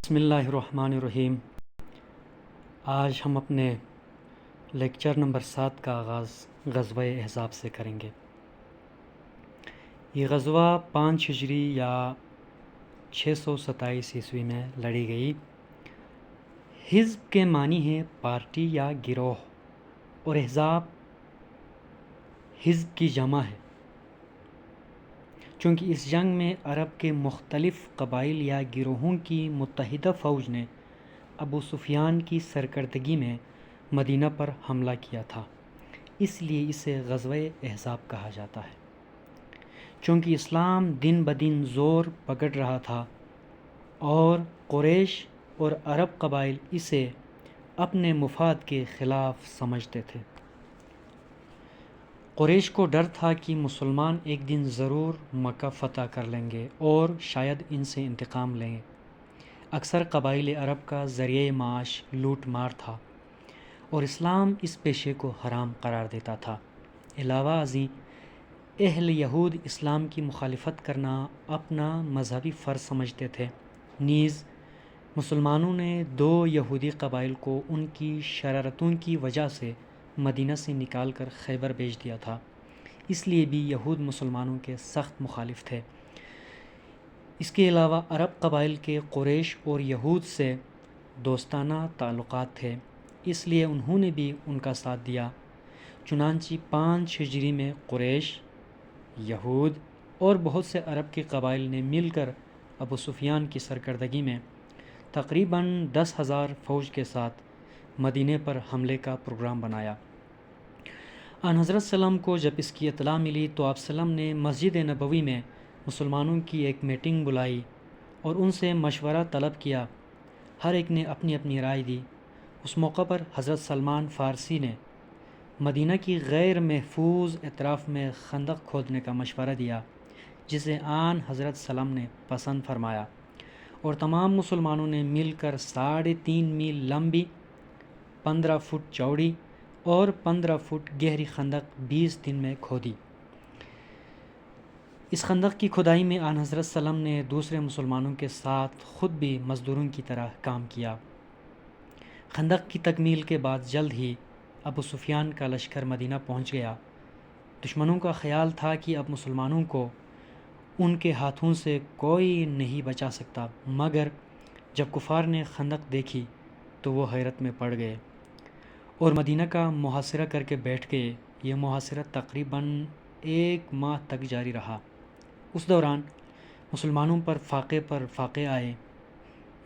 بسم اللہ الرحمن الرحیم۔ آج ہم اپنے لیکچر نمبر 7 کا آغاز غزوہ احزاب سے کریں گے۔ یہ غزوہ 5 ہجری یا 627 عیسوی میں لڑی گئی۔ حزب کے معنی ہے پارٹی یا گروہ، اور احزاب حزب کی جمع ہے، چونکہ اس جنگ میں عرب کے مختلف قبائل یا گروہوں کی متحدہ فوج نے ابو سفیان کی سرکردگی میں مدینہ پر حملہ کیا تھا، اس لیے اسے غزوہ احزاب کہا جاتا ہے۔ چونکہ اسلام دن بدن زور پکڑ رہا تھا اور قریش اور عرب قبائل اسے اپنے مفاد کے خلاف سمجھتے تھے۔ قریش کو ڈر تھا کہ مسلمان ایک دن ضرور مکہ فتح کر لیں گے اور شاید ان سے انتقام لیں گے۔ اکثر قبائل عرب کا ذریعہ معاش لوٹ مار تھا اور اسلام اس پیشے کو حرام قرار دیتا تھا۔ علاوہ ازیں اہل یہود اسلام کی مخالفت کرنا اپنا مذہبی فرض سمجھتے تھے۔ نیز مسلمانوں نے 2 یہودی قبائل کو ان کی شرارتوں کی وجہ سے مدینہ سے نکال کر خیبر بھیج دیا تھا، اس لیے بھی یہود مسلمانوں کے سخت مخالف تھے۔ اس کے علاوہ عرب قبائل کے قریش اور یہود سے دوستانہ تعلقات تھے، اس لیے انہوں نے بھی ان کا ساتھ دیا۔ چنانچہ 5 ہجری میں قریش، یہود اور بہت سے عرب کے قبائل نے مل کر ابو سفیان کی سرکردگی میں تقریباً 10,000 فوج کے ساتھ مدینے پر حملے کا پروگرام بنایا۔ آن حضرت سلام کو جب اس کی اطلاع ملی تو آپ سلام نے مسجد نبوی میں مسلمانوں کی ایک میٹنگ بلائی اور ان سے مشورہ طلب کیا۔ ہر ایک نے اپنی اپنی رائے دی۔ اس موقع پر حضرت سلمان فارسی نے مدینہ کی غیر محفوظ اطراف میں خندق کھودنے کا مشورہ دیا، جسے آن حضرت سلام نے پسند فرمایا، اور تمام مسلمانوں نے مل کر 3.5 میل لمبی، 15 فٹ چوڑی اور 15 فٹ گہری خندق 20 دن میں کھودی۔ اس خندق کی کھدائی میں آن حضرت سلام نے دوسرے مسلمانوں کے ساتھ خود بھی مزدوروں کی طرح کام کیا۔ خندق کی تکمیل کے بعد جلد ہی ابو سفیان کا لشکر مدینہ پہنچ گیا۔ دشمنوں کا خیال تھا کہ اب مسلمانوں کو ان کے ہاتھوں سے کوئی نہیں بچا سکتا، مگر جب کفار نے خندق دیکھی تو وہ حیرت میں پڑ گئے اور مدینہ کا محاصرہ کر کے بیٹھ گئے۔ یہ محاصرہ تقریباً 1 ماہ تک جاری رہا۔ اس دوران مسلمانوں پر فاقے آئے،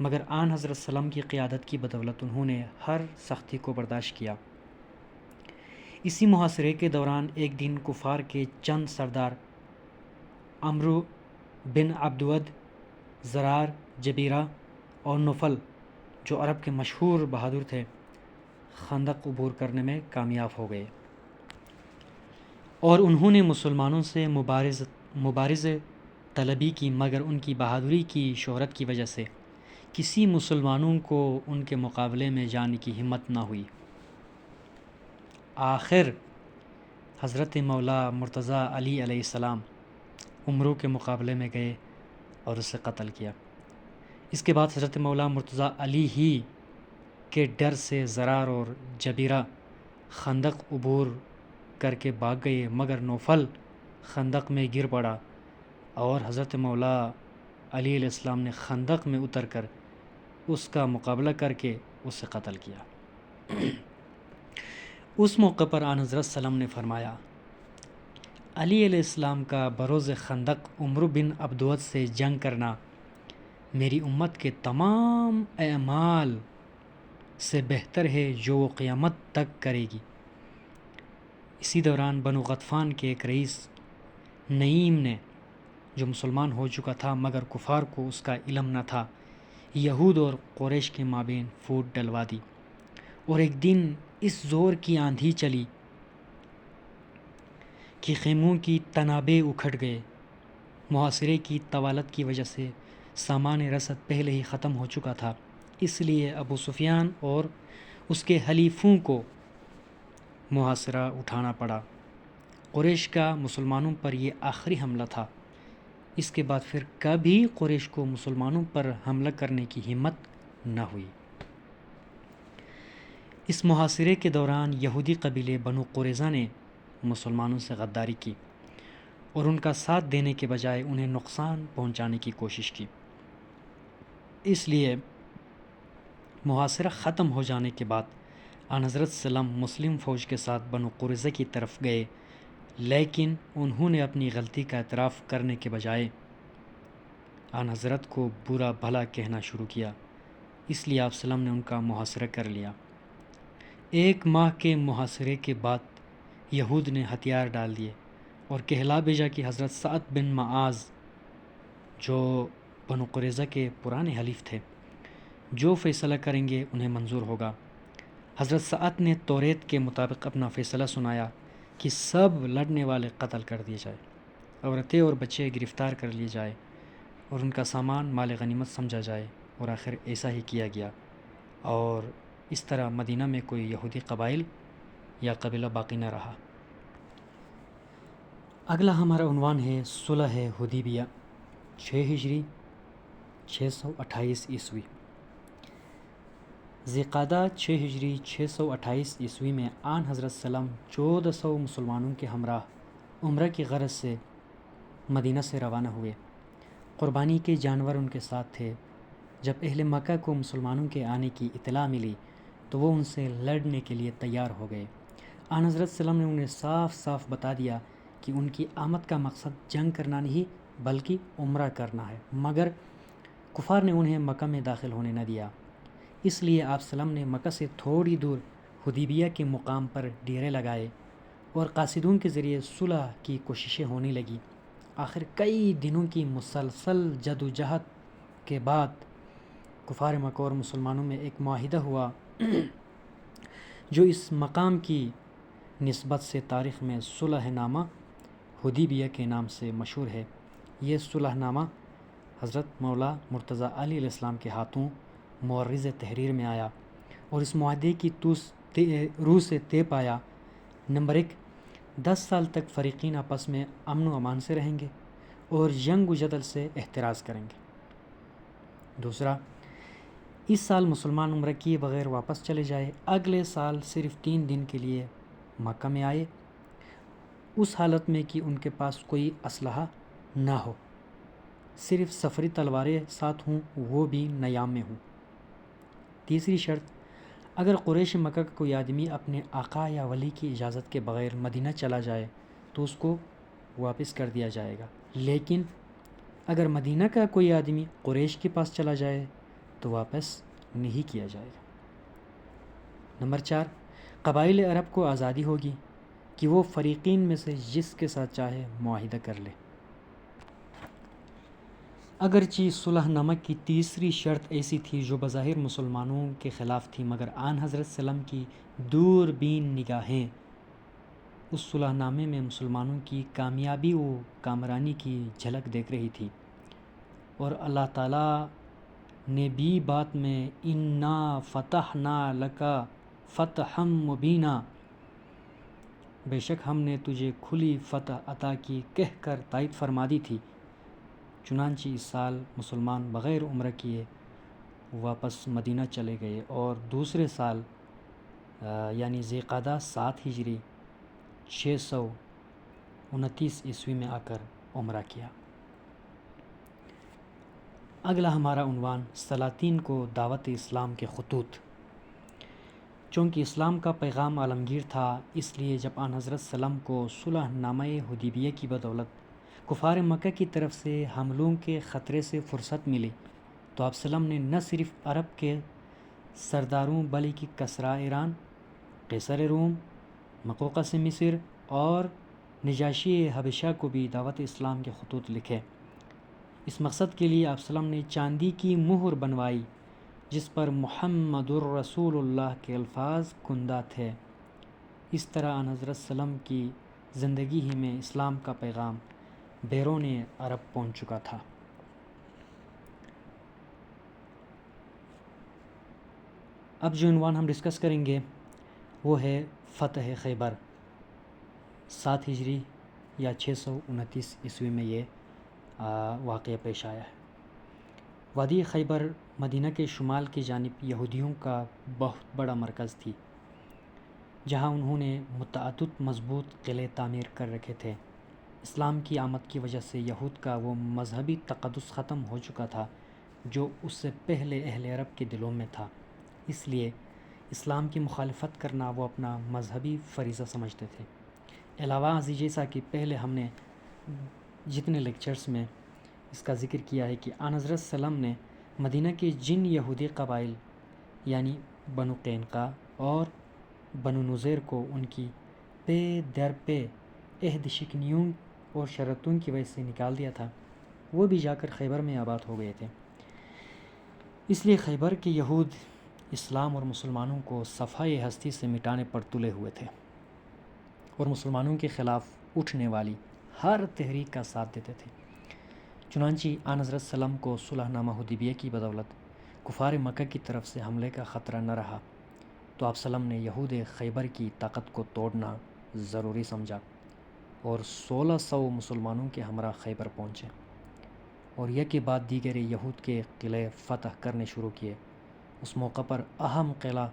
مگر آن حضرت سلام کی قیادت کی بدولت انہوں نے ہر سختی کو برداشت کیا۔ اسی محاصرے کے دوران ایک دن کفار کے چند سردار عمرو بن عبدود، زرار، جبیرہ اور نوفل، جو عرب کے مشہور بہادر تھے، خندق عبور کرنے میں کامیاب ہو گئے اور انہوں نے مسلمانوں سے مبارزہ طلبی کی، مگر ان کی بہادری کی شہرت کی وجہ سے کسی مسلمانوں کو ان کے مقابلے میں جانے کی ہمت نہ ہوئی۔ آخر حضرت مولا مرتضیٰ علی علیہ السلام عمرو کے مقابلے میں گئے اور اسے قتل کیا۔ اس کے بعد حضرت مولا مرتضیٰ علی ہی کے ڈر سے زرار اور جبیرہ خندق عبور کر کے بھاگ گئے، مگر نوفل خندق میں گر پڑا اور حضرت مولا علی علیہ السلام نے خندق میں اتر کر اس کا مقابلہ کر کے اسے قتل کیا۔ اس موقع پر آن حضرت سلام نے فرمایا، علی علیہ السلام کا بروز خندق عمرو بن عبدود سے جنگ کرنا میری امت کے تمام اعمال سے بہتر ہے جو وہ قیامت تک کرے گی۔ اسی دوران بنو غطفان کے ایک رئیس نعیم نے، جو مسلمان ہو چکا تھا مگر کفار کو اس کا علم نہ تھا، یہود اور قریش کے مابین پھوٹ ڈلوا دی، اور ایک دن اس زور کی آندھی چلی کہ خیموں کی تنابیں اکھڑ گئے۔ محاصرے کی طوالت کی وجہ سے سامان رسد پہلے ہی ختم ہو چکا تھا، اس لیے ابو سفیان اور اس کے حلیفوں کو محاصرہ اٹھانا پڑا۔ قریش کا مسلمانوں پر یہ آخری حملہ تھا۔ اس کے بعد پھر کبھی قریش کو مسلمانوں پر حملہ کرنے کی ہمت نہ ہوئی۔ اس محاصرے کے دوران یہودی قبیلے بنو قریظہ نے مسلمانوں سے غداری کی اور ان کا ساتھ دینے کے بجائے انہیں نقصان پہنچانے کی کوشش کی۔ اس لیے محاصرہ ختم ہو جانے کے بعد آن حضرت صلی اللہ علیہ وسلم مسلم فوج کے ساتھ بنو قریظہ کی طرف گئے، لیکن انہوں نے اپنی غلطی کا اعتراف کرنے کے بجائے آن حضرت کو برا بھلا کہنا شروع کیا، اس لیے آپ صلی اللہ علیہ وسلم نے ان کا محاصرہ کر لیا۔ 1 ماہ کے محاصرے کے بعد یہود نے ہتھیار ڈال دیے اور کہلا بھیجا کہ حضرت سعد بن معاذ جو بنو قریظہ کے پرانے حلیف تھے، جو فیصلہ کریں گے انہیں منظور ہوگا۔ حضرت سعد نے توریت کے مطابق اپنا فیصلہ سنایا کہ سب لڑنے والے قتل کر دیے جائے، عورتیں اور بچے گرفتار کر لیے جائے اور ان کا سامان مال غنیمت سمجھا جائے، اور آخر ایسا ہی کیا گیا، اور اس طرح مدینہ میں کوئی یہودی قبائل یا قبیلہ باقی نہ رہا۔ اگلا ہمارا عنوان ہے صلح حدیبیہ، 6 ہجری 628 عیسوی۔ ذی القعدہ 6 ہجری 628 عیسوی میں آن حضرت صلی اللہ علیہ وسلم 1400 مسلمانوں کے ہمراہ عمرہ کی غرض سے مدینہ سے روانہ ہوئے۔ قربانی کے جانور ان کے ساتھ تھے۔ جب اہل مکہ کو مسلمانوں کے آنے کی اطلاع ملی تو وہ ان سے لڑنے کے لیے تیار ہو گئے۔ آن حضرت صلی اللہ علیہ وسلم نے انہیں صاف صاف بتا دیا کہ ان کی آمد کا مقصد جنگ کرنا نہیں بلکہ عمرہ کرنا ہے، مگر کفار نے انہیں مکہ میں داخل ہونے نہ دیا۔ اس لیے آپ صلی اللہ علیہ وسلم نے مکہ سے تھوڑی دور حدیبیہ کے مقام پر ڈیرے لگائے اور قاصدوں کے ذریعے صلح کی کوششیں ہونے لگی۔ آخر کئی دنوں کی مسلسل جدوجہد کے بعد کفار مکہ اور مسلمانوں میں ایک معاہدہ ہوا جو اس مقام کی نسبت سے تاریخ میں صلح نامہ حدیبیہ کے نام سے مشہور ہے۔ یہ صلح نامہ حضرت مولا مرتضیٰ علیہ السلام کے ہاتھوں مورز تحریر میں آیا اور اس معاہدے کی روح سے طے پایا: نمبر 1، 10 سال تک فریقین آپس میں امن و امان سے رہیں گے اور جنگ و جدل سے احتراز کریں گے۔ دوسرا، اس سال مسلمان عمرہ کیے بغیر واپس چلے جائے، اگلے سال صرف 3 دن کے لیے مکہ میں آئے، اس حالت میں کہ ان کے پاس کوئی اسلحہ نہ ہو، صرف سفری تلواریں ساتھ ہوں، وہ بھی نیام میں ہوں۔ تیسری شرط، اگر قریش مکہ کا کوئی آدمی اپنے آقا یا ولی کی اجازت کے بغیر مدینہ چلا جائے تو اس کو واپس کر دیا جائے گا، لیکن اگر مدینہ کا کوئی آدمی قریش کے پاس چلا جائے تو واپس نہیں کیا جائے گا۔ نمبر 4، قبائل عرب کو آزادی ہوگی کہ وہ فریقین میں سے جس کے ساتھ چاہے معاہدہ کر لے۔ اگرچہ صلح نامہ کی تیسری شرط ایسی تھی جو بظاہر مسلمانوں کے خلاف تھی، مگر آن حضرت صلی اللہ علیہ وسلم کی دور بین نگاہیں اس صلح نامے میں مسلمانوں کی کامیابی و کامرانی کی جھلک دیکھ رہی تھی، اور اللہ تعالیٰ نے بھی بات میں اِنَّا فَتَحْنَا لَكَ فَتْحًا مُبِینًا، بے شک ہم نے تجھے کھلی فتح عطا کی کہہ کر تائید فرما دی تھی۔ چنانچہ اس سال مسلمان بغیر عمرہ کیے واپس مدینہ چلے گئے اور دوسرے سال یعنی ذی القعدہ 7 ہجری 629 عیسوی میں آ کر عمرہ کیا۔ اگلا ہمارا عنوان سلاطین کو دعوت اسلام کے خطوط۔ چونکہ اسلام کا پیغام عالمگیر تھا، اس لیے جب آن حضرت صلی اللہ علیہ وسلم کو صلح نامہ حدیبیہ کی بدولت کفار مکہ کی طرف سے حملوں کے خطرے سے فرصت ملی تو آپ صلی اللہ علیہ وسلم نے نہ صرف عرب کے سرداروں بلکہ کسریٰ ایران، قیصر روم، مقوقس مصر اور نجاشی حبشہ کو بھی دعوت اسلام کے خطوط لکھے۔ اس مقصد کے لیے آپ صلی اللہ علیہ وسلم نے چاندی کی مہر بنوائی جس پر محمد الرسول اللہ کے الفاظ کندہ تھے۔ اس طرح آن حضرت صلی اللہ علیہ وسلم کی زندگی ہی میں اسلام کا پیغام بیرون عرب پہنچ چکا تھا۔ اب جو عنوان ہم ڈسکس کریں گے وہ ہے فتح خیبر۔ 7 ہجری یا 629 عیسوی میں یہ واقعہ پیش آیا ہے۔ وادی خیبر مدینہ کے شمال کی جانب یہودیوں کا بہت بڑا مرکز تھی، جہاں انہوں نے متعدد مضبوط قلعے تعمیر کر رکھے تھے۔ اسلام کی آمد کی وجہ سے یہود کا وہ مذہبی تقدس ختم ہو چکا تھا جو اس سے پہلے اہل عرب کے دلوں میں تھا، اس لیے اسلام کی مخالفت کرنا وہ اپنا مذہبی فریضہ سمجھتے تھے۔ علاوہ ازیں جیسا کہ پہلے ہم نے جتنے لیکچرز میں اس کا ذکر کیا ہے کہ آن حضرت صلی اللہ علیہ وسلم نے مدینہ کے جن یہودی قبائل یعنی بنو قینقاع اور بنو نذیر کو ان کی پے در پے عہد شکنیوں اور شرطوں کی وجہ سے نکال دیا تھا، وہ بھی جا کر خیبر میں آباد ہو گئے تھے۔ اس لیے خیبر کے یہود اسلام اور مسلمانوں کو صفحۂ ہستی سے مٹانے پر تلے ہوئے تھے اور مسلمانوں کے خلاف اٹھنے والی ہر تحریک کا ساتھ دیتے تھے۔ چنانچہ آن حضرت صلی اللہ علیہ وسلم کو صلح نامہ حدیبیہ کی بدولت کفار مکہ کی طرف سے حملے کا خطرہ نہ رہا، تو آپ صلی اللہ علیہ وسلم نے یہود خیبر کی طاقت کو توڑنا ضروری سمجھا اور 1600 مسلمانوں کے ہمراہ خیبر پہنچے اور یک کے بعد دیگر یہود کے قلعے فتح کرنے شروع کیے۔ اس موقع پر اہم قلعہ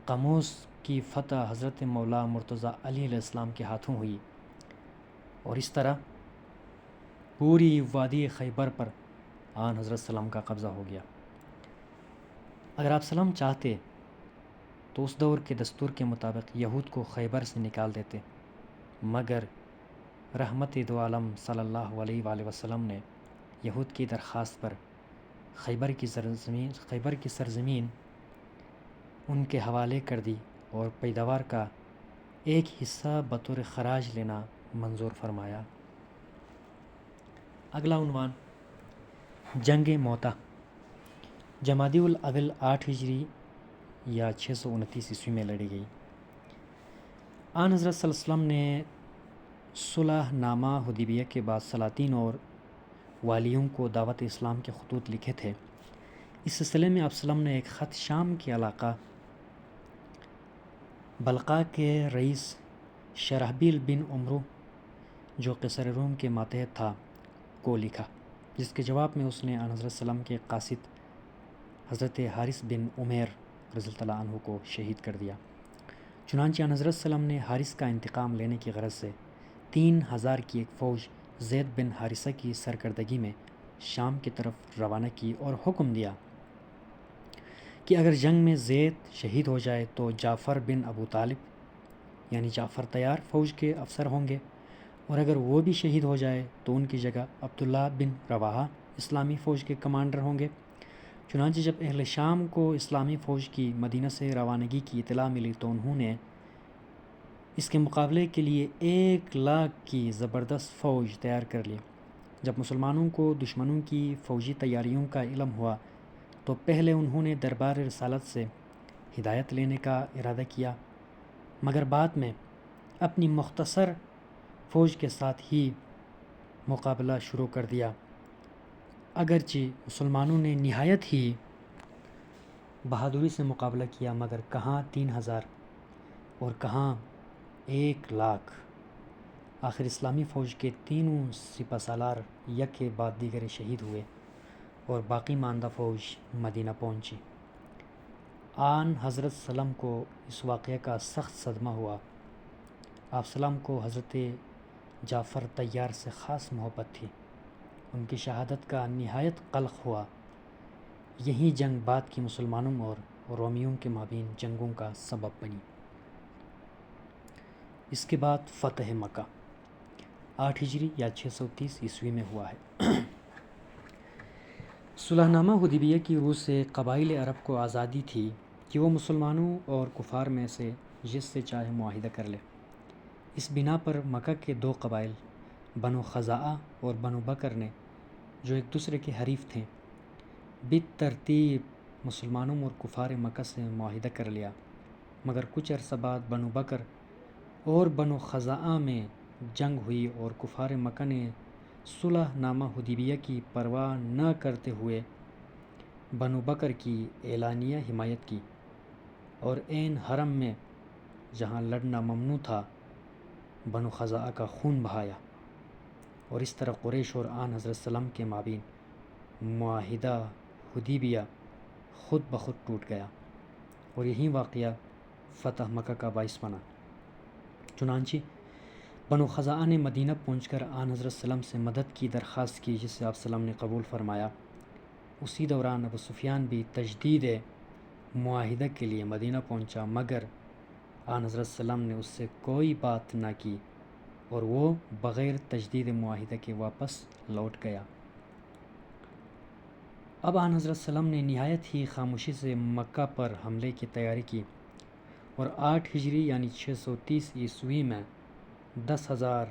قموس کی فتح حضرت مولا مرتضیٰ علی علیہ السلام کے ہاتھوں ہوئی اور اس طرح پوری وادی خیبر پر آن حضرت صلی اللہ علیہ وسلم کا قبضہ ہو گیا۔ اگر آپ صلی اللہ علیہ وسلم چاہتے تو اس دور کے دستور کے مطابق یہود کو خیبر سے نکال دیتے، مگر رحمت دو عالم صلی اللہ علیہ وآلہ وسلم نے یہود کی درخواست پر خیبر کی سرزمین ان کے حوالے کر دی اور پیداوار کا ایک حصہ بطور خراج لینا منظور فرمایا۔ اگلا عنوان جنگ موتا جمادی الاول 8 ہجری یا 629 عیسوی میں لڑی گئی۔ آن حضرت صلی اللہ علیہ وسلم نے صلح نامہ حدیبیہ کے بعد سلاطین اور والیوں کو دعوت اسلام کے خطوط لکھے تھے۔ اس سلسلے میں آپ صلی اللہ علیہ وسلم نے ایک خط شام کے علاقہ بلقاء کے رئیس شرحبیل بن عمرو جو قیصر روم کے ماتحت تھا کو لکھا، جس کے جواب میں اس نے آن حضرت صلی اللہ علیہ وسلم کے قاصد حضرت حارث بن عمیر رضی اللہ عنہ کو شہید کر دیا۔ چنانچہ آن حضرت صلی اللہ علیہ وسلم نے حارث کا انتقام لینے کی غرض سے 3000 کی ایک فوج زید بن حارثہ کی سرکردگی میں شام کی طرف روانہ کی اور حکم دیا کہ اگر جنگ میں زید شہید ہو جائے تو جعفر بن ابو طالب یعنی جعفر طیار فوج کے افسر ہوں گے، اور اگر وہ بھی شہید ہو جائے تو ان کی جگہ عبداللہ بن رواحہ اسلامی فوج کے کمانڈر ہوں گے۔ چنانچہ جب اہل شام کو اسلامی فوج کی مدینہ سے روانگی کی اطلاع ملی تو انہوں نے اس کے مقابلے کے لیے 1,00,000 کی زبردست فوج تیار کر لی۔ جب مسلمانوں کو دشمنوں کی فوجی تیاریوں کا علم ہوا تو پہلے انہوں نے دربار رسالت سے ہدایت لینے کا ارادہ کیا، مگر بعد میں اپنی مختصر فوج کے ساتھ ہی مقابلہ شروع کر دیا۔ اگرچہ مسلمانوں نے نہایت ہی بہادری سے مقابلہ کیا، مگر کہاں 3000 اور کہاں 1,00,000۔ آخر اسلامی فوج کے تینوں سپہ سالار یک کے بعد دیگر شہید ہوئے اور باقی ماندہ فوج مدینہ پہنچی۔ آن حضرت صلی اللہ علیہ وسلم کو اس واقعہ کا سخت صدمہ ہوا۔ آپ صلی اللہ علیہ وسلم کو حضرت جعفر طیار سے خاص محبت تھی، ان کی شہادت کا نہایت قلق ہوا۔ یہی جنگ بعد کی مسلمانوں اور رومیوں کے مابین جنگوں کا سبب بنی۔ اس کے بعد فتح مکہ 8 ہجری یا 630 عیسوی میں ہوا ہے۔ صلح نامہ حدیبیہ کی روح سے قبائل عرب کو آزادی تھی کہ وہ مسلمانوں اور کفار میں سے جس سے چاہے معاہدہ کر لے۔ اس بنا پر مکہ کے 2 قبائل بنو خزاعہ اور بنو بکر نے جو ایک دوسرے کے حریف تھے بالترتیب مسلمانوں اور کفار مکہ سے معاہدہ کر لیا، مگر کچھ عرصہ بعد بنو بکر اور بنو خزاعہ میں جنگ ہوئی اور کفار مکہ نے صلح نامہ حدیبیہ کی پرواہ نہ کرتے ہوئے بنو بکر کی اعلانیہ حمایت کی اور عین حرم میں جہاں لڑنا ممنوع تھا بنو خزاعہ کا خون بہایا۔ اور اس طرح قریش اور آن حضرت سلم کے مابین معاہدہ حدیبیہ خود بخود ٹوٹ گیا اور یہی واقعہ فتح مکہ کا باعث بنا۔ چنانچہ بنو خزاعہ نے مدینہ پہنچ کر آن حضرت سلم سے مدد کی درخواست کی، جسے آپ سلم نے قبول فرمایا۔ اسی دوران ابو سفیان بھی تجدید معاہدہ کے لیے مدینہ پہنچا، مگر آن حضرت سلم نے اس سے کوئی بات نہ کی اور وہ بغیر تجدید معاہدہ کے واپس لوٹ گیا۔ اب آن حضرت سلم نے نہایت ہی خاموشی سے مکہ پر حملے کی تیاری کی اور 8 ہجری یعنی 630 عیسوی میں 10,000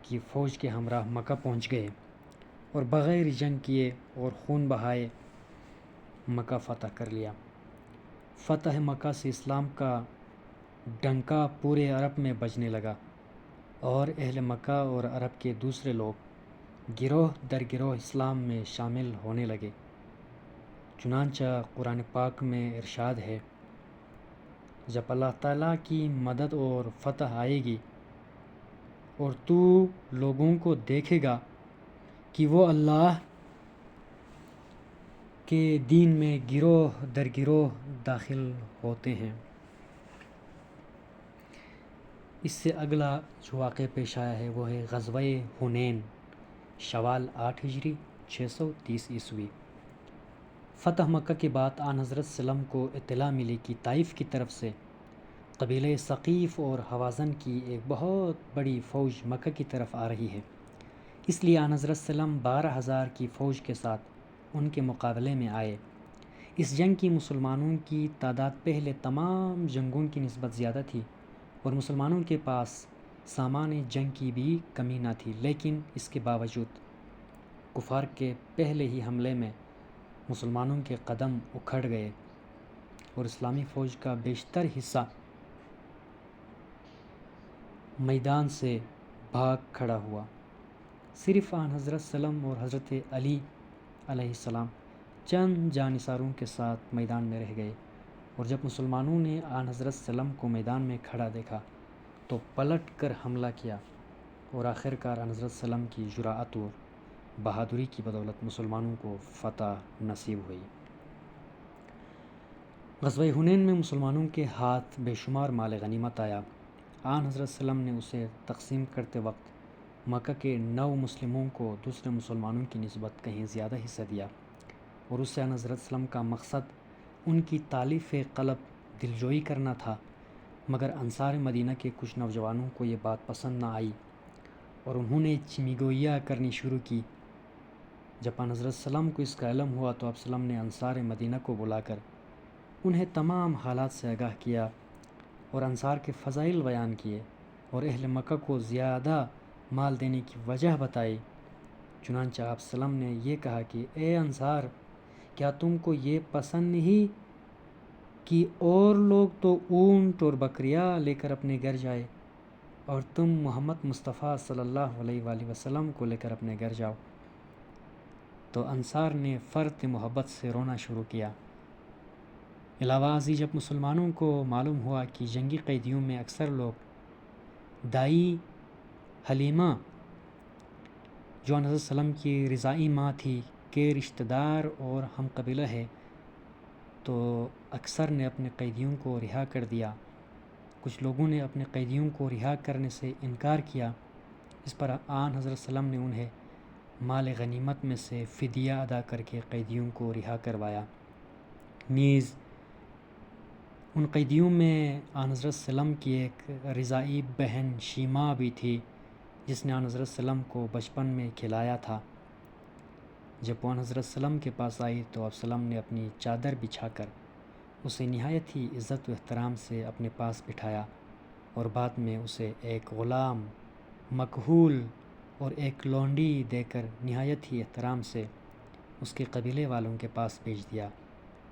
کی فوج کے ہمراہ مکہ پہنچ گئے اور بغیر جنگ کیے اور خون بہائے مکہ فتح کر لیا۔ فتح مکہ سے اسلام کا ڈنکا پورے عرب میں بجنے لگا اور اہل مکہ اور عرب کے دوسرے لوگ گروہ در گروہ اسلام میں شامل ہونے لگے۔ چنانچہ قرآن پاک میں ارشاد ہے، جب اللہ تعالیٰ کی مدد اور فتح آئے گی اور تو لوگوں کو دیکھے گا کہ وہ اللہ کے دین میں گروہ در گروہ داخل ہوتے ہیں۔ اس سے اگلا جو واقعہ پیش آیا ہے وہ ہے غزوہ حنین، شوال 8 ہجری 630 عیسوی۔ فتح مکہ کے بعد آن حضرت سلم کو اطلاع ملی کہ طائف کی طرف سے قبیلہ ثقیف اور حوازن کی ایک بہت بڑی فوج مکہ کی طرف آ رہی ہے۔ اس لیے آن حضرت سلم 12,000 کی فوج کے ساتھ ان کے مقابلے میں آئے۔ اس جنگ کی مسلمانوں کی تعداد پہلے تمام جنگوں کی نسبت زیادہ تھی اور مسلمانوں کے پاس سامان جنگ کی بھی کمی نہ تھی، لیکن اس کے باوجود کفار کے پہلے ہی حملے میں مسلمانوں کے قدم اکھڑ گئے اور اسلامی فوج کا بیشتر حصہ میدان سے بھاگ کھڑا ہوا۔ صرف آن حضرت سلم اور حضرت علی علیہ السلام چند جانثاروں کے ساتھ میدان میں رہ گئے، اور جب مسلمانوں نے آن حضرت سلم کو میدان میں کھڑا دیکھا تو پلٹ کر حملہ کیا اور آخرکار آن حضرت سلم کی جرأت اور بہادری کی بدولت مسلمانوں کو فتح نصیب ہوئی۔ غزوہ حنین میں مسلمانوں کے ہاتھ بے شمار مال غنیمت آیا۔ آن حضرت سلم نے اسے تقسیم کرتے وقت مکہ کے 9 مسلموں کو دوسرے مسلمانوں کی نسبت کہیں زیادہ حصہ دیا، اور اس سے آن حضرت سلم کا مقصد ان کی تالیف قلب دلجوئی کرنا تھا، مگر انصار مدینہ کے کچھ نوجوانوں کو یہ بات پسند نہ آئی اور انہوں نے چمی گوئیاں کرنی شروع کی۔ جب آن حضرت سلم کو اس کا علم ہوا تو آپ سلم نے انصار مدینہ کو بلا کر انہیں تمام حالات سے آگاہ کیا اور انصار کے فضائل بیان کیے اور اہل مکہ کو زیادہ مال دینے کی وجہ بتائی۔ چنانچہ آپ سلم نے یہ کہا کہ اے انصار، کیا تم کو یہ پسند نہیں کہ اور لوگ تو اونٹ اور بکریاں لے کر اپنے گھر جائے اور تم محمد مصطفیٰ صلی اللہ علیہ وآلہ وسلم کو لے کر اپنے گھر جاؤ؟ تو انصار نے فرط محبت سے رونا شروع کیا۔ علاوہ ازیں جب مسلمانوں کو معلوم ہوا کہ جنگی قیدیوں میں اکثر لوگ دائی حلیمہ جو آن حضرت سلم کی رضائی ماں تھی کے رشتہ دار اور ہم قبیلہ ہے، تو اکثر نے اپنے قیدیوں کو رہا کر دیا۔ کچھ لوگوں نے اپنے قیدیوں کو رہا کرنے سے انکار کیا۔ اس پر آن حضرت سلم نے انہیں مال غنیمت میں سے فدیہ ادا کر کے قیدیوں کو رہا کروایا۔ نیز ان قیدیوں میں آن حضرت سلم کی ایک رضائی بہن شیماء بھی تھی، جس نے آن حضرت سلم کو بچپن میں کھلایا تھا۔ جب وہ آن حضرت سلم کے پاس آئی تو آپ سلم نے اپنی چادر بچھا کر اسے نہایت ہی عزت و احترام سے اپنے پاس بٹھایا اور بعد میں اسے ایک غلام مکحول اور ایک لونڈی دے کر نہایت ہی احترام سے اس کے قبیلے والوں کے پاس بھیج دیا،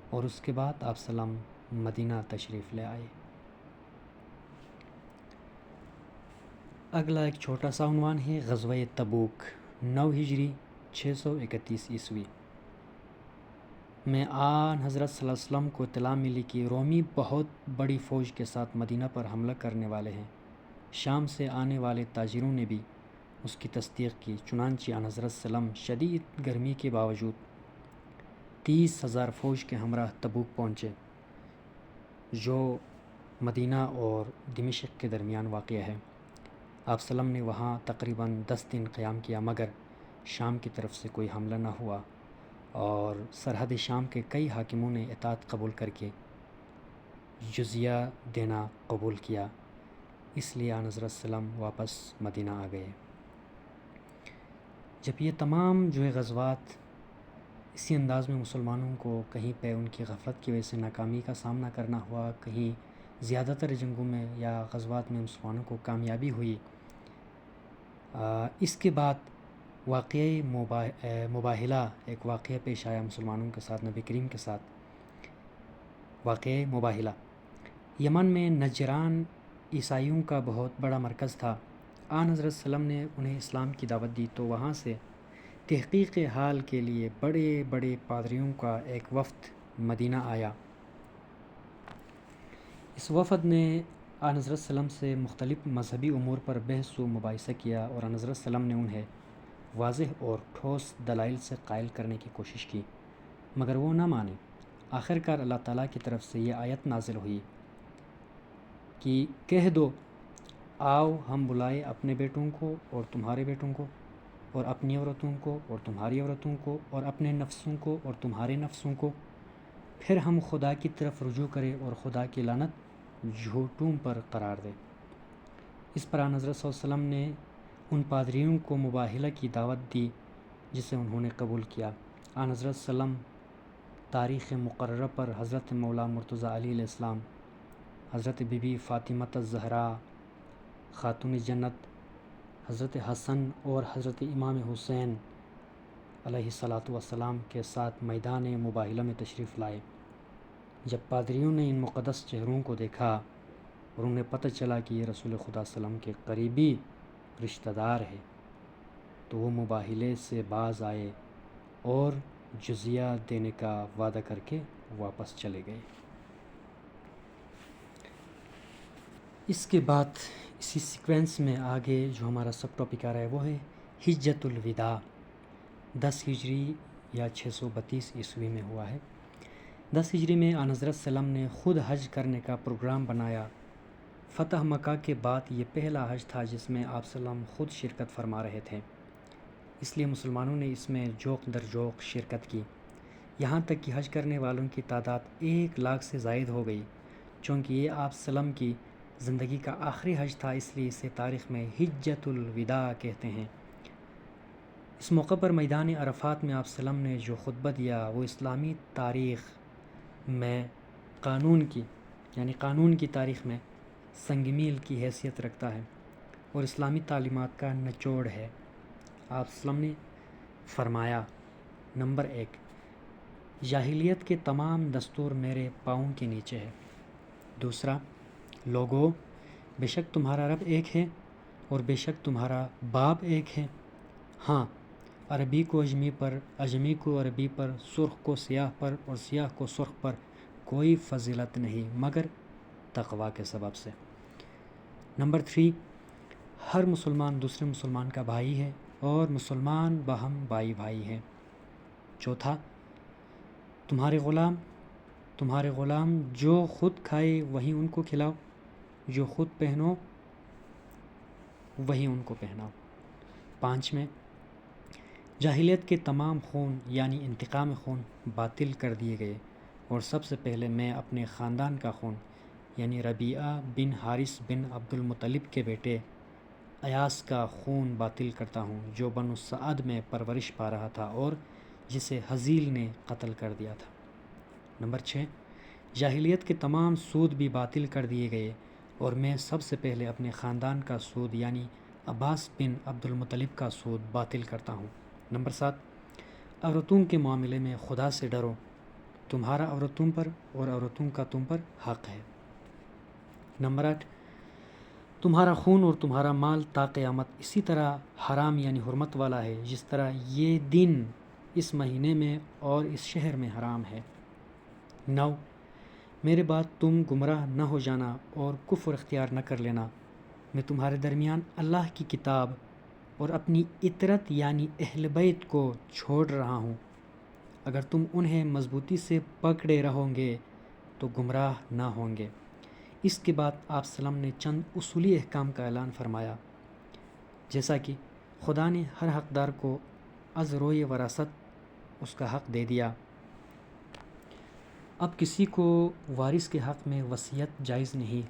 اور اس کے بعد آپ سلم مدینہ تشریف لے آئے۔ اگلا ایک چھوٹا سا عنوان ہے غزوہ تبوک، 9 ہجری 631 عیسوی میں آن حضرت صلی اللہ علیہ وسلم کو اطلاع ملی کہ رومی بہت بڑی فوج کے ساتھ مدینہ پر حملہ کرنے والے ہیں۔ شام سے آنے والے تاجروں نے بھی اس کی تصدیق کی۔ چنانچہ آن حضرت سلم شدید گرمی کے باوجود 30,000 فوج کے ہمراہ تبوک پہنچے، جو مدینہ اور دمشق کے درمیان واقع ہے۔ آپ سلم نے وہاں تقریباً 10 دن قیام کیا، مگر شام کی طرف سے کوئی حملہ نہ ہوا اور سرحد شام کے کئی حاکموں نے اطاعت قبول کر کے جزیہ دینا قبول کیا، اس لیے آن حضرت سلم واپس مدینہ آ گئے۔ جب یہ تمام غزوات اسی انداز میں مسلمانوں کو کہیں پہ ان کی غفلت کی وجہ سے ناکامی کا سامنا کرنا ہوا، کہیں زیادہ تر جنگوں میں یا غزوات میں مسلمانوں کو کامیابی ہوئی، اس کے بعد واقعی مباہلہ ایک واقعہ پیش آیا مسلمانوں کے ساتھ، نبی کریم کے ساتھ۔ واقعی مباہلہ یمن میں نجران عیسائیوں کا بہت بڑا مرکز تھا۔ آن حضرت سلم نے انہیں اسلام کی دعوت دی تو وہاں سے تحقیق حال کے لیے بڑے بڑے پادریوں کا ایک وفد مدینہ آیا۔ اس وفد نے آن حضرت سلم سے مختلف مذہبی امور پر بحث و مباحثہ کیا اور آن حضرت سلم نے انہیں واضح اور ٹھوس دلائل سے قائل کرنے کی کوشش کی، مگر وہ نہ مانے۔ آخرکار اللہ تعالیٰ کی طرف سے یہ آیت نازل ہوئی کہ کہہ دو، آؤ ہم بلائے اپنے بیٹوں کو اور تمہارے بیٹوں کو، اور اپنی عورتوں کو اور تمہاری عورتوں کو، اور اپنے نفسوں کو اور تمہارے نفسوں کو، پھر ہم خدا کی طرف رجوع کریں اور خدا کی لعنت جھوٹوں پر قرار دے۔ اس پر آن حضرت صلی اللہ علیہ وسلم نے ان پادریوں کو مباہلہ کی دعوت دی جسے انہوں نے قبول کیا۔ آن حضرت سلم تاریخ مقررہ پر حضرت مولا مرتضی علیہ السلام، حضرت بی بی فاطمہ الزہراء خاتون جنت، حضرت حسن اور حضرت امام حسین علیہ الصلاۃ والسلام کے ساتھ میدان مباہلہ میں تشریف لائے۔ جب پادریوں نے ان مقدس چہروں کو دیکھا اور انہیں پتہ چلا کہ یہ رسول خدا صلی اللہ علیہ وسلم کے قریبی رشتہ دار ہے، تو وہ مباہلے سے باز آئے اور جزیہ دینے کا وعدہ کر کے واپس چلے گئے۔ اس کے بعد اسی سیکوینس میں آگے جو ہمارا سب ٹاپک آ رہا ہے وہ ہے حجۃ الوداع۔ 10 ہجری یا 632 عیسوی میں ہوا ہے۔ 10 ہجری میں آن حضرت سلم نے خود حج کرنے کا پروگرام بنایا۔ فتح مکہ کے بعد یہ پہلا حج تھا جس میں آپ سلم خود شرکت فرما رہے تھے، اس لیے مسلمانوں نے اس میں جوق در جوق شرکت کی، یہاں تک کہ حج کرنے والوں کی تعداد 1 لاکھ سے زائد ہو گئی۔ چونکہ یہ آپ سلم کی زندگی کا آخری حج تھا، اس لیے اسے تاریخ میں حجۃ الوداع کہتے ہیں۔ اس موقع پر میدان عرفات میں آپ سلم نے جو خطبہ دیا وہ اسلامی تاریخ میں قانون کی تاریخ میں سنگ میل کی حیثیت رکھتا ہے اور اسلامی تعلیمات کا نچوڑ ہے۔ آپ سلم نے فرمایا، نمبر 1، جاہلیت کے تمام دستور میرے پاؤں کے نیچے ہے۔ دوسرا، لوگو، بے شک تمہارا رب ایک ہے اور بے شک تمہارا باپ ایک ہے۔ ہاں، عربی کو اجمی پر، اجمی کو عربی پر، سرخ کو سیاہ پر اور سیاہ کو سرخ پر کوئی فضیلت نہیں مگر تقوی کے سبب سے۔ نمبر 3، ہر مسلمان دوسرے مسلمان کا بھائی ہے اور مسلمان باہم بھائی بھائی ہیں۔ چوتھا، تمہارے غلام جو خود کھائے وہی ان کو کھلاؤ، جو خود پہنو وہی ان کو پہناؤ۔ 5، جاہلیت کے تمام خون یعنی انتقام خون باطل کر دیے گئے اور سب سے پہلے میں اپنے خاندان کا خون یعنی ربیعہ بن حارث بن عبد المطلب کے بیٹے ایاس کا خون باطل کرتا ہوں، جو بنو سعد میں پرورش پا رہا تھا اور جسے حزیل نے قتل کر دیا تھا۔ نمبر 6، جاہلیت کے تمام سود بھی باطل کر دیے گئے اور میں سب سے پہلے اپنے خاندان کا سود یعنی عباس بن عبد المطلب کا سود باطل کرتا ہوں۔ نمبر 7، عورتوں کے معاملے میں خدا سے ڈرو، تمہارا عورتوں پر اور عورتوں کا تم پر حق ہے۔ نمبر 8، تمہارا خون اور تمہارا مال تا قیامت اسی طرح حرام یعنی حرمت والا ہے جس طرح یہ دن اس مہینے میں اور اس شہر میں حرام ہے۔ 9، میرے بعد تم گمراہ نہ ہو جانا اور کفر اختیار نہ کر لینا، میں تمہارے درمیان اللہ کی کتاب اور اپنی اطرت یعنی اہل بیت کو چھوڑ رہا ہوں۔ اگر تم انہیں مضبوطی سے پکڑے رہو گے تو گمراہ نہ ہوں گے۔ اس کے بعد آپ سلم نے چند اصولی احکام کا اعلان فرمایا، جیسا کہ خدا نے ہر حقدار کو از روئے وراثت اس کا حق دے دیا۔ اب کسی کو وارث کے حق میں وصیت جائز نہیں،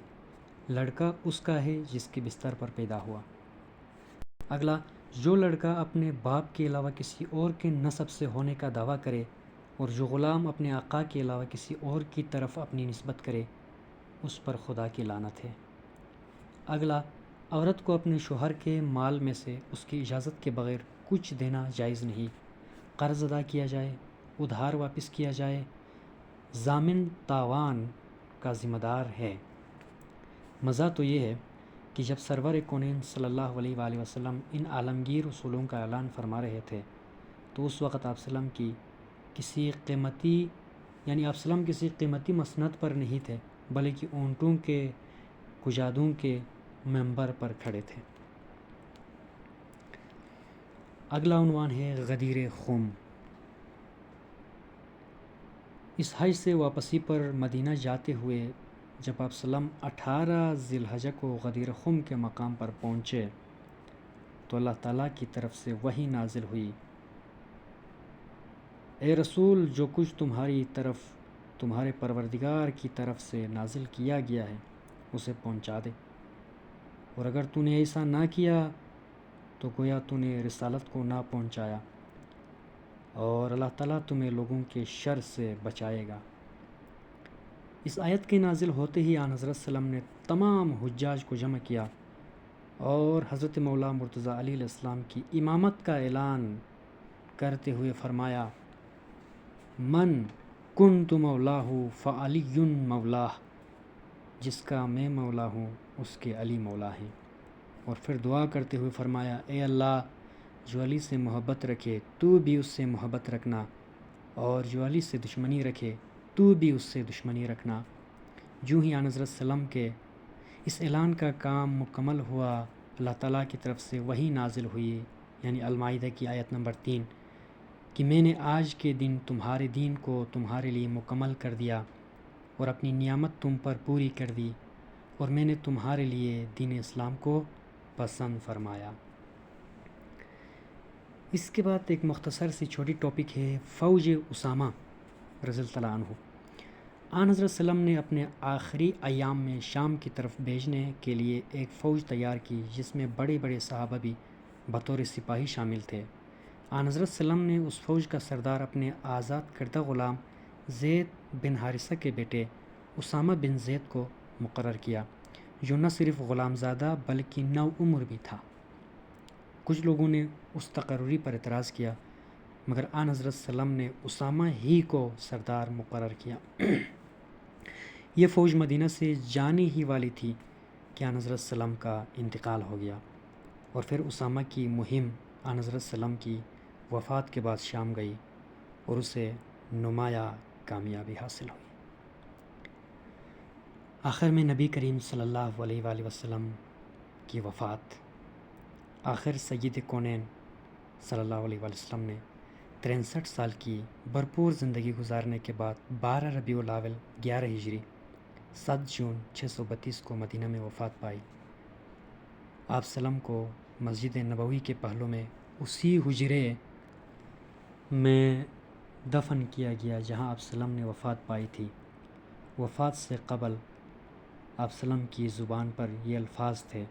لڑکا اس کا ہے جس کے بستر پر پیدا ہوا۔ اگلا، جو لڑکا اپنے باپ کے علاوہ کسی اور کے نسب سے ہونے کا دعویٰ کرے اور جو غلام اپنے آقا کے علاوہ کسی اور کی طرف اپنی نسبت کرے، اس پر خدا کی لعنت ہے۔ اگلا، عورت کو اپنے شوہر کے مال میں سے اس کی اجازت کے بغیر کچھ دینا جائز نہیں، قرض ادا کیا جائے، ادھار واپس کیا جائے، ضامن تاوان کا ذمہ دار ہے۔ مزہ تو یہ ہے کہ جب سرور کونین صلی اللہ علیہ وآلہ وسلم ان عالمگیر اصولوں کا اعلان فرما رہے تھے تو اس وقت آپ سلم کسی قیمتی مسند پر نہیں تھے، بلکہ اونٹوں کے کجادوں کے منبر پر کھڑے تھے۔ اگلا عنوان ہے غدیر خم۔ اس حج سے واپسی پر مدینہ جاتے ہوئے جب آپ سلم 18 ذی الحجہ کو غدیر خم کے مقام پر پہنچے تو اللہ تعالیٰ کی طرف سے وحی نازل ہوئی، اے رسول، جو کچھ تمہاری طرف تمہارے پروردگار کی طرف سے نازل کیا گیا ہے اسے پہنچا دے، اور اگر تو نے ایسا نہ کیا تو گویا تو نے رسالت کو نہ پہنچایا، اور اللہ تعالیٰ تمہیں لوگوں کے شر سے بچائے گا۔ اس آیت کے نازل ہوتے ہی آن حضرت سلم نے تمام حجاج کو جمع کیا اور حضرت مولا مرتضیٰ علیہ السلام کی امامت کا اعلان کرتے ہوئے فرمایا، من کنت مولاہ فعلی مولاہ، جس کا میں مولا ہوں اس کے علی مولا ہیں۔ اور پھر دعا کرتے ہوئے فرمایا، اے اللہ، جو علی سے محبت رکھے تو بھی اس سے محبت رکھنا، اور جو علی سے دشمنی رکھے تو بھی اس سے دشمنی رکھنا۔ جو ہی آن حضرت سلم کے اس اعلان کا کام مکمل ہوا، اللہ تعالیٰ کی طرف سے وحی نازل ہوئی، یعنی المائدہ کی آیت نمبر 3، کہ میں نے آج کے دن تمہارے دین کو تمہارے لیے مکمل کر دیا اور اپنی نعمت تم پر پوری کر دی، اور میں نے تمہارے لیے دین اسلام کو پسند فرمایا۔ اس کے بعد ایک مختصر سی چھوٹی ٹاپک ہے فوج اسامہ رضی اللہ عنہ۔ آن حضرت سلم نے اپنے آخری ایام میں شام کی طرف بھیجنے کے لیے ایک فوج تیار کی جس میں بڑے بڑے صحابہ بھی بطور سپاہی شامل تھے۔ آن حضرت سلم نے اس فوج کا سردار اپنے آزاد کردہ غلام زید بن حارثہ کے بیٹے اسامہ بن زید کو مقرر کیا، جو نہ صرف غلام زادہ بلکہ نو عمر بھی تھا۔ کچھ لوگوں نے اس تقرری پر اعتراض کیا، مگر آن حضرت سلم نے اسامہ ہی کو سردار مقرر کیا۔ یہ فوج مدینہ سے جانے ہی والی تھی کہ آن حضرت سلم کا انتقال ہو گیا، اور پھر اسامہ کی مہم آن حضرت سلم کی وفات کے بعد شام گئی اور اسے نمایاں کامیابی حاصل ہوئی۔ آخر میں نبی کریم صلی اللہ علیہ وآلہ وسلم کی وفات۔ آخر سید کونین صلی اللہ علیہ وآلہ وسلم نے 63 سال کی بھرپور زندگی گزارنے کے بعد 12 ربیع الاول 11 ہجری 7 جون 632 کو مدینہ میں وفات پائی۔ آپ سلم کو مسجد نبوی کے پہلو میں اسی حجرے میں دفن کیا گیا جہاں آپ سلم نے وفات پائی تھی۔ وفات سے قبل آپ سلم کی زبان پر یہ الفاظ تھے،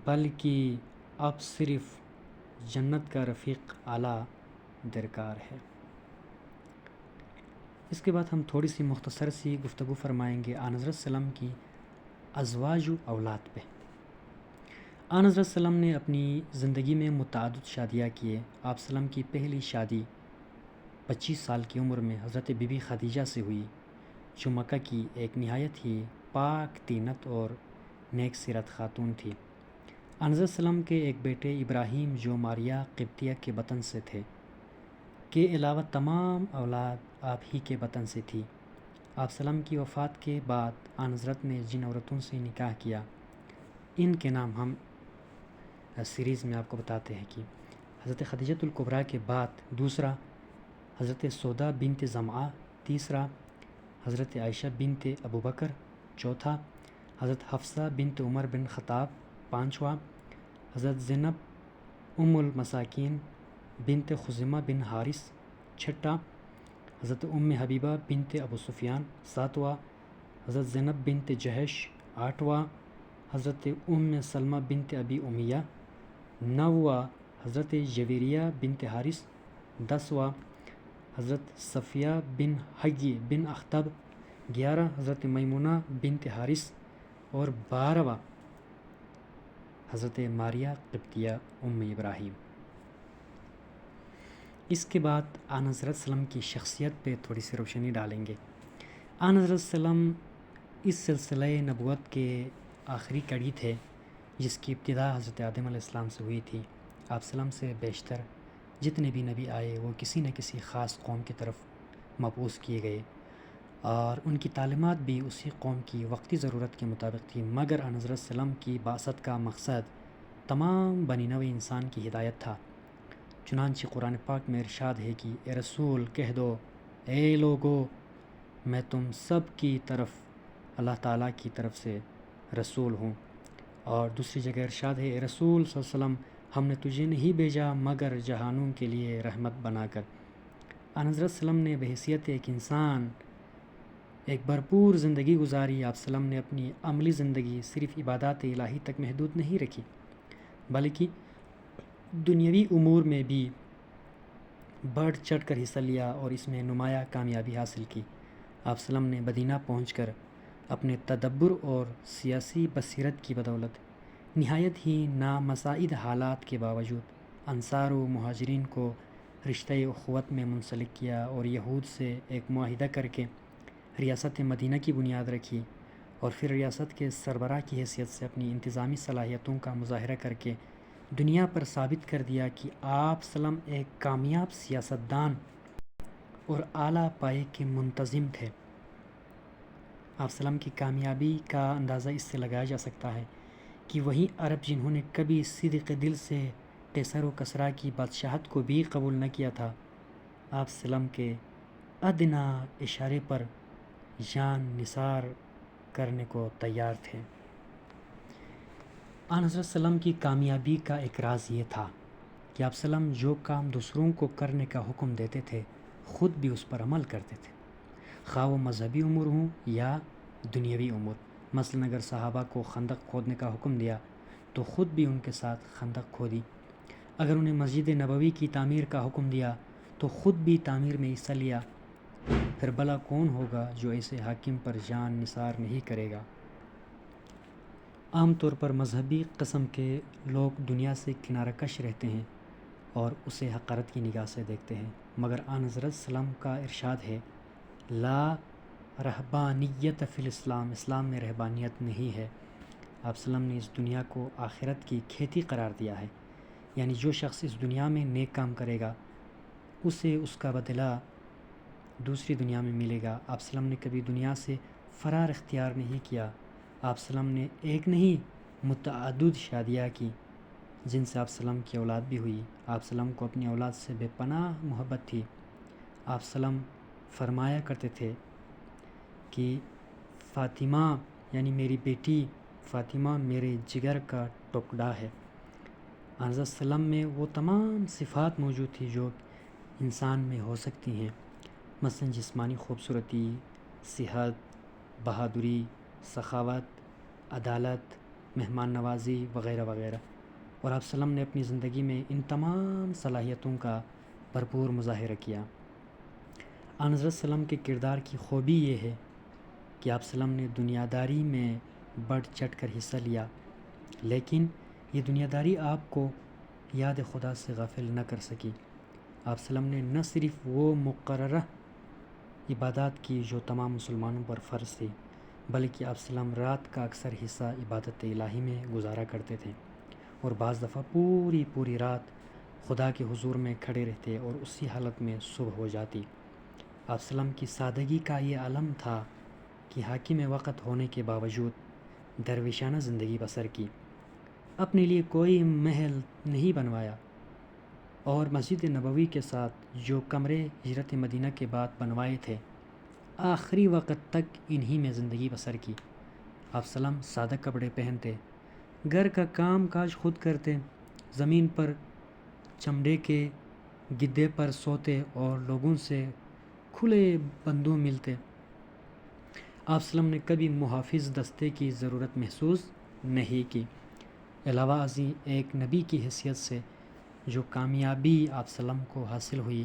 بلکہ اب صرف جنت کا رفیق اعلیٰ درکار ہے۔ اس کے بعد ہم تھوڑی سی مختصر سی گفتگو فرمائیں گے آن حضرت سلم کی ازواج و اولاد پہ۔ آن حضرت سلم نے اپنی زندگی میں متعدد شادیاں کیے۔ آپ سلم کی پہلی شادی 25 سال کی عمر میں حضرت بی بی خدیجہ سے ہوئی، جو مکہ کی ایک نہایت ہی پاک طینت اور نیک سیرت خاتون تھی۔ آن حضرت سلم کے ایک بیٹے ابراہیم جو ماریہ قبطیہ کے بطن سے تھے کے علاوہ تمام اولاد آپ ہی کے بطن سے تھی۔ آپ سلم کی وفات کے بعد آن حضرت نے جن عورتوں سے نکاح کیا ان کے نام ہم سیریز میں آپ کو بتاتے ہیں کہ حضرت خدیجۃ الکبریٰ کے بعد دوسرا حضرت سودا بنت زمعہ، تیسرا حضرت عائشہ بنت ابوبکر، چوتھا حضرت حفصہ بنت عمر بن خطاب، پانچواں حضرت زینب ام المساکین بنت خزیمہ بن حارث، چھٹا حضرت ام حبیبہ بنت ابو سفیان، ساتواں حضرت زینب بنت جہش، آٹھواں حضرت ام سلمہ بنت ابی امیہ، نوواں حضرت جویریہ بنت حارث، دسواں حضرت صفیہ بن حی بن اخطب، گیارہ حضرت میمونہ بنت حارث، اور بارہواں حضرت ماریہ قبطیہ ام ابراہیم۔ اس کے بعد آن حضرت سلم کی شخصیت پہ تھوڑی سی روشنی ڈالیں گے۔ آن حضرت سلم اس سلسلہ نبوت کے آخری کڑی تھے جس کی ابتدا حضرت آدم علیہ السلام سے ہوئی تھی۔ آپ سلم سے بیشتر جتنے بھی نبی آئے وہ کسی نہ کسی خاص قوم کی طرف مبعوث کیے گئے اور ان کی تعلیمات بھی اسی قوم کی وقتی ضرورت کے مطابق تھی، مگر آن حضرت سلم کی بعثت کا مقصد تمام بنی نوع انسان کی ہدایت تھا۔ چنانچہ قرآن پاک میں ارشاد ہے کہ اے رسول کہہ دو، اے لوگو میں تم سب کی طرف اللہ تعالیٰ کی طرف سے رسول ہوں، اور دوسری جگہ ارشاد ہے اے رسول صلی اللہ علیہ وسلم ہم نے تجھے نہیں بھیجا مگر جہانوں کے لیے رحمت بنا کر۔ آن حضرت سلم نے بحیثیت ایک انسان ایک بھرپور زندگی گزاری۔ آپ سلم نے اپنی عملی زندگی صرف عبادات الہی تک محدود نہیں رکھی بلکہ دنیاوی امور میں بھی بڑھ چڑھ کر حصہ لیا اور اس میں نمایاں کامیابی حاصل کی۔ آپ سلم نے مدینہ پہنچ کر اپنے تدبر اور سیاسی بصیرت کی بدولت نہایت ہی نامساعد حالات کے باوجود انصار و مہاجرین کو رشتہ اخوت میں منسلک کیا اور یہود سے ایک معاہدہ کر کے ریاست مدینہ کی بنیاد رکھی، اور پھر ریاست کے سربراہ کی حیثیت سے اپنی انتظامی صلاحیتوں کا مظاہرہ کر کے دنیا پر ثابت کر دیا کہ آپ سلم ایک کامیاب سیاستدان اور اعلیٰ پائے کے منتظم تھے۔ آپ سلم کی کامیابی کا اندازہ اس سے لگایا جا سکتا ہے کہ وہی عرب جنہوں نے کبھی صدق دل سے قیصر و کسریٰ کی بادشاہت کو بھی قبول نہ کیا تھا، آپ سلم کے ادنیٰ اشارے پر جان نثار کرنے کو تیار تھے۔ آن حضرت سلم کی کامیابی کا ایک راز یہ تھا کہ آپ سلم جو کام دوسروں کو کرنے کا حکم دیتے تھے خود بھی اس پر عمل کرتے تھے، خواہ وہ مذہبی امور ہوں یا دنیاوی امور۔ مثلاً اگر صحابہ کو خندق کھودنے کا حکم دیا تو خود بھی ان کے ساتھ خندق کھودی، اگر انہیں مسجد نبوی کی تعمیر کا حکم دیا تو خود بھی تعمیر میں حصہ لیا۔ پھر بھلا کون ہوگا جو ایسے حاکم پر جان نثار نہیں کرے گا؟ عام طور پر مذہبی قسم کے لوگ دنیا سے کنارہ کش رہتے ہیں اور اسے حقارت کی نگاہ سے دیکھتے ہیں، مگر آن حضرت سلم کا ارشاد ہے لا رہبانیت فی الاسلام، اسلام میں رہبانیت نہیں ہے۔ آپ سلم نے اس دنیا کو آخرت کی کھیتی قرار دیا ہے، یعنی جو شخص اس دنیا میں نیک کام کرے گا اسے اس کا بدلہ دوسری دنیا میں ملے گا۔ آپ سلم نے کبھی دنیا سے فرار اختیار نہیں کیا۔ آپ سلم نے ایک نہیں متعدد شادیاں کی جن سے آپ سلم کی اولاد بھی ہوئی۔ آپ سلم کو اپنی اولاد سے بے پناہ محبت تھی۔ آپ سلم فرمایا کرتے تھے کہ فاطمہ یعنی میری بیٹی فاطمہ میرے جگر کا ٹکڑا ہے۔ حضرت سلم میں وہ تمام صفات موجود تھی جو انسان میں ہو سکتی ہیں، مثلا جسمانی خوبصورتی، صحت، بہادری، سخاوت، عدالت، مہمان نوازی وغیرہ وغیرہ، اور آپ سلم نے اپنی زندگی میں ان تمام صلاحیتوں کا بھرپور مظاہرہ کیا۔ آن حضرت سلم کے کردار کی خوبی یہ ہے کہ آپ سلم نے دنیا داری میں بڑھ چڑھ کر حصہ لیا، لیکن یہ دنیا داری آپ کو یاد خدا سے غافل نہ کر سکی۔ آپ سلم نے نہ صرف وہ مقررہ عبادات کی جو تمام مسلمانوں پر فرض تھی، بلکہ آپ سلم رات کا اکثر حصہ عبادت الہی میں گزارا کرتے تھے اور بعض دفعہ پوری رات خدا کے حضور میں کھڑے رہتے اور اسی حالت میں صبح ہو جاتی۔ آپ سلم کی سادگی کا یہ علم تھا کہ حاکم وقت ہونے کے باوجود درویشانہ زندگی بسر کی۔ اپنے لیے کوئی محل نہیں بنوایا، اور مسجد نبوی کے ساتھ جو کمرے ہجرت مدینہ کے بعد بنوائے تھے آخری وقت تک انہی میں زندگی بسر کی۔ آپ سلام سادہ کپڑے پہنتے، گھر کا کام کاج خود کرتے، زمین پر چمڑے کے گدے پر سوتے اور لوگوں سے کھلے بندوں ملتے۔ آپ سلم نے کبھی محافظ دستے کی ضرورت محسوس نہیں کی۔ علاوہ ازیں ایک نبی کی حیثیت سے جو کامیابی آپ سلم کو حاصل ہوئی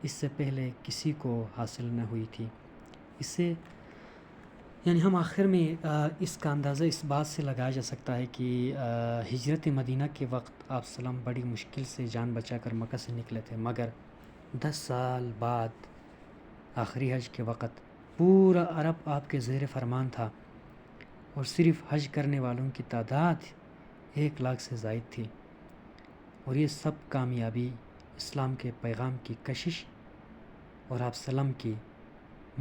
اس سے پہلے کسی کو حاصل نہ ہوئی تھی۔ اس سے یعنی ہم آخر میں اس کا اندازہ اس بات سے لگایا جا سکتا ہے کہ ہجرت مدینہ کے وقت آپ سلم بڑی مشکل سے جان بچا کر مکہ سے نکلے تھے، مگر 10 سال بعد آخری حج کے وقت پورا عرب آپ کے زیر فرمان تھا، اور صرف حج کرنے والوں کی تعداد 1 لاکھ سے زائد تھی، اور یہ سب کامیابی اسلام کے پیغام کی کشش اور آپ سلم کی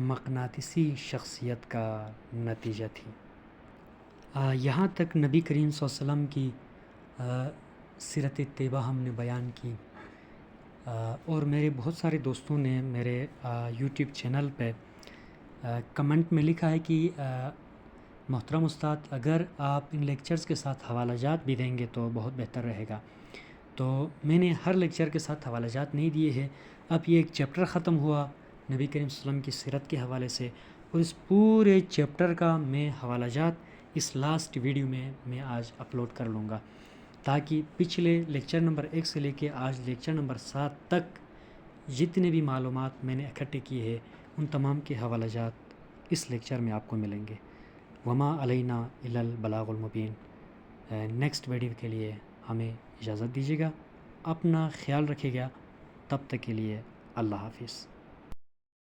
مقناطیسی شخصیت کا نتیجہ تھی۔ یہاں تک نبی کریم صلی اللہ علیہ وسلم کی سیرت طیبہ ہم نے بیان کی، اور میرے بہت سارے دوستوں نے میرے یوٹیوب چینل پہ کمنٹ میں لکھا ہے کہ محترم استاد اگر آپ ان لیکچرز کے ساتھ حوالہ جات بھی دیں گے تو بہت بہتر رہے گا۔ تو میں نے ہر لیکچر کے ساتھ حوالہ جات نہیں دیے ہیں، اب یہ ایک چیپٹر ختم ہوا نبی کریم صلی اللہ علیہ وسلم کی سیرت کے حوالے سے، اور اس پورے چیپٹر کا میں حوالہ جات اس لاسٹ ویڈیو میں آج اپلوڈ کر لوں گا، تاکہ پچھلے لیکچر نمبر 1 سے لے کے آج لیکچر نمبر 7 تک جتنے بھی معلومات میں نے اکٹھے کی ہے ان تمام کے حوالہ جات اس لیکچر میں آپ کو ملیں گے۔ وما علینا الا البلاغ المبین۔ نیکسٹ ویڈیو کے لیے ہمیں اجازت دیجیے گا، اپنا خیال رکھیے گا، تب تک کے لیے اللہ حافظ۔